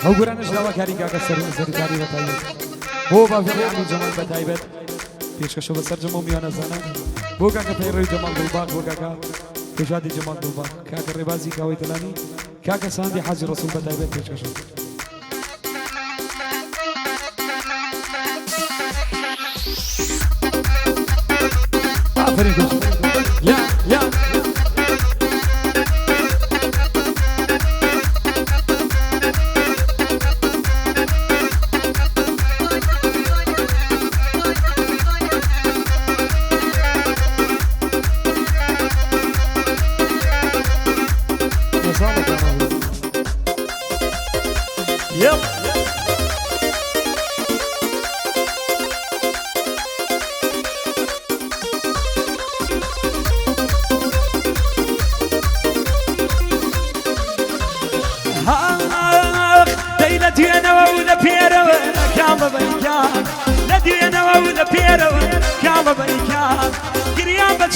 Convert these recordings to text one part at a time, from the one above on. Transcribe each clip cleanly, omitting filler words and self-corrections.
هو قرانش دوا كاري كاكا سري كاري بتايبت هو بافي عمي جمال بتايبت پیش کشو بسر جمو میانه زنه بو كاكا پیروی جمال دلباغ بو كاكا پیشادی جمال دلباغ كاكا ربازي كاوي تلاني كاكا ساندي حاجي رسول بتايبت پیش کشو آفرین کش یا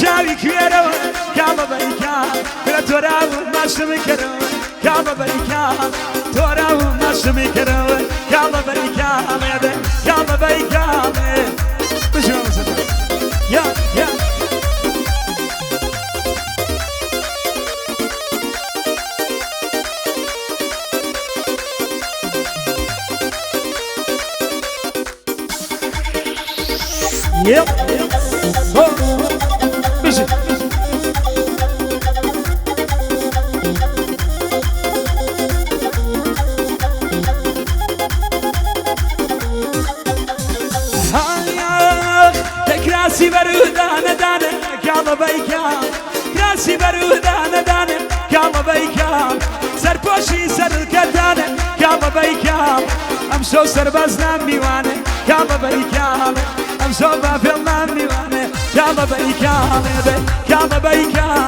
جاوي كبيرة كعبة بيكا كلا تورا وماشي كرو كعبة بيكا تورا وماشي كرو كعبة بيكا كعبة بيكا بشو يا يب بيجي كراسي برودانة دانة كعبة بيكا كراسي برودانة دانة كعبة بيكا سر بوشي سر الكتانة كعبة بيكا امشو سر بزنام ميوانة كعبة بيكا امشو بافلنا ميوانة كعبة بيكا كعبة بيكا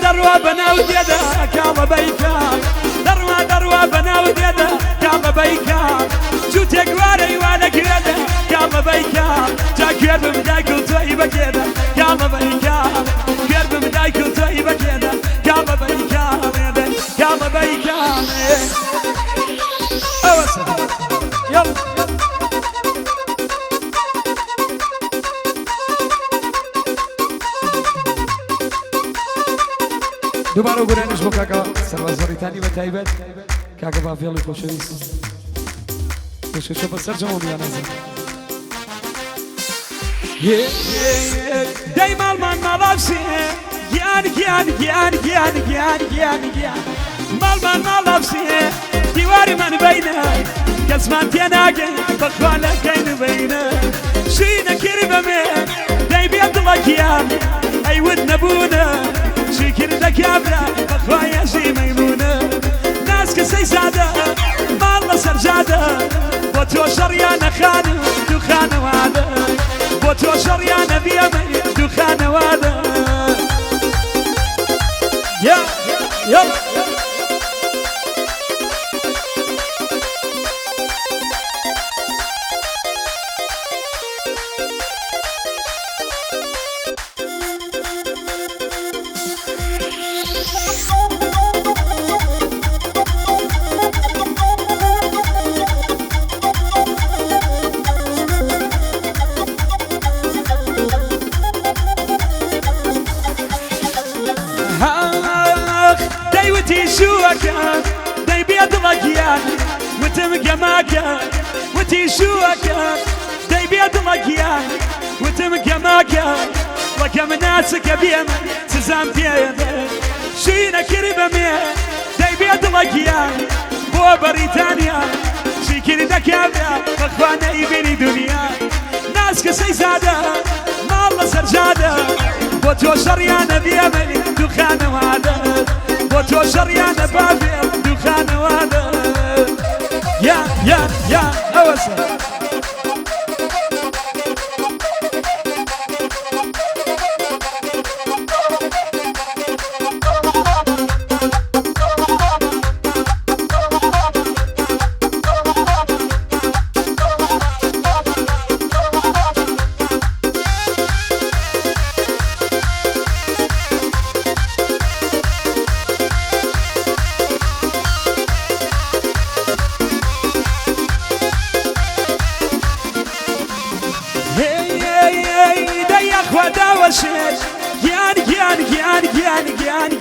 دروا بناود يدا كعبة بيكا دروا بناود يدا كعبة بيكا شو تقواري وانا كيدا كعبة بيكا جا كيرب مدايكو طيبة كيدا كعبة بيكا كيرب مدايكو طيبة كيدا كعبة بيكا كعبة بيكا اوسط يلا دوباره گرانش با کاکا سربازوری تانی و تایبت کاکا بافیالی خوشویست خوشویست با سر جمع میانه زن دايما مال مالافسي مال مالافسي ديواري من بينه قسمان تناقي بخوانا كين بينه شينا كربة من داي بيد الله اي ود نبونا شكر لك يا بلا بخوايا شي ميمونة ناس كسي سادة ما الله سرجادة بوتو شريانا خانو دخان وادا بوتو شريانا بيامي دخان وادا يلا داي بيد لقيان وتم جماكا وتي شوكا داي بيد لقيان وتم جماكا وكم ناس كبير سزام تيانا شينا كريبة مية داي بيد لقيان بو بريطانيا شكر دكابا فخوانا يبيني دنيا ناس كسي زادة ما الله سرجادة بوتو شريانا بيامي دخان وعدا بوتو شريانا بابي دخان وعدا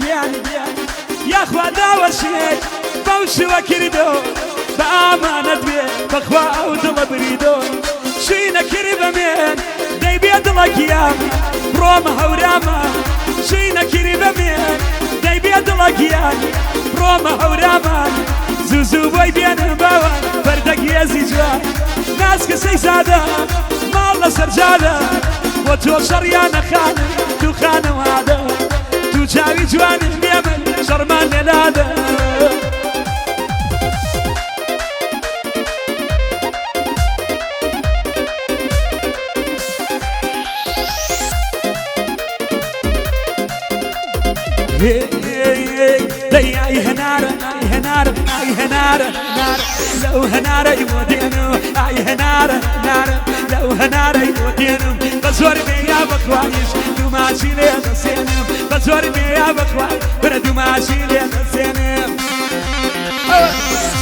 گیان یاخوا داوەشێت بەوشوە کردو بەئامانەت بێ بەخوا ئەو دڵە بریدۆ شوینە کرد بەمێن دەیبێ دڵەکیان بڕۆمە هەورامە شوینە کرد بەمێن دەیبێ دڵەکیان بڕۆمە هەورامە زوو زوو بۆی بێنم باوە بەردەگێزی جوان ناسکە سەیزادە ماڵ لە سەرجادە بۆ تۆ شەڕیانە خانم تو خانەوادە تو چاوی جوانت لێ من شەڕمان لێنادە أي هنارة أي هنارة أي هنارة نارة لو هنارة يودينو أي هنارة نارة لو هنارة يودينو بزور بيا بخوايش دو ماشي لي نسينم بزور بيا بخواي بردو ماشي لي نسينم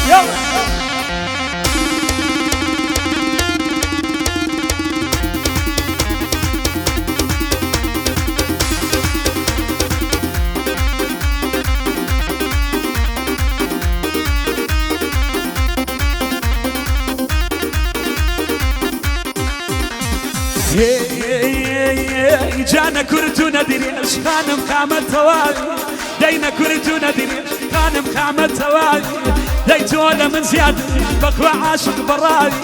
يلا جانا كرتو ندريش خانم خامت توالي دينا كرتو ندريش خانم خامت توالي ديتو ولا من زيادة بخوة عاشق برالي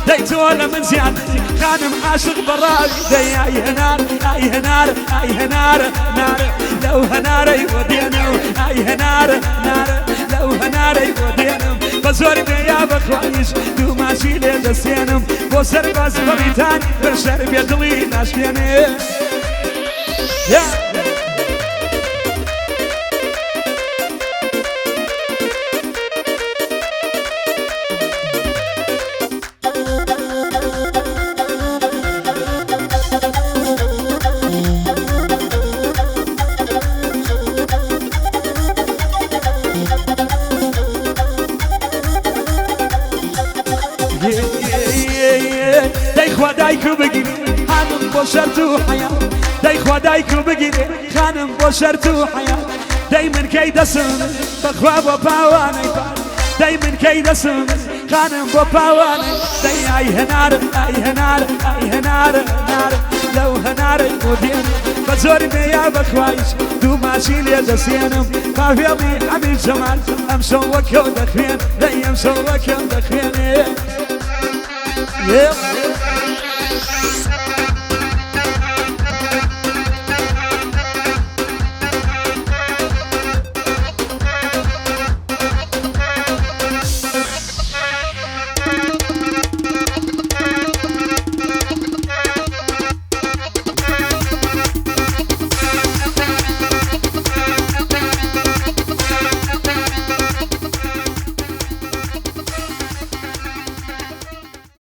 ديتو ولا من زيادة خانم عاشق برالي دي اي هنار اي هنار اي هنار نار لو هنار يودينو اي هنار نار لو هنار يودينو بزور بيا بخوايش دو ماشي لي دسينم بو سرباز بغيتان برشر بيدلي ناشكيني دايكو بقيني خانم بوشرتو حياة دايخوا دايكو بقيني خانم بوشرتو حياة دايما كيدا سن بخوا بوباواني دايما كيدا سن خانم بوباواني داي اي هنار اي هنار اي هنار نار لو هنار ودين بزور بيا بخوايش دو ماشي لي دسينم ما في ابي عمي جمال امشو وكو دخين داي امشو وكو دخين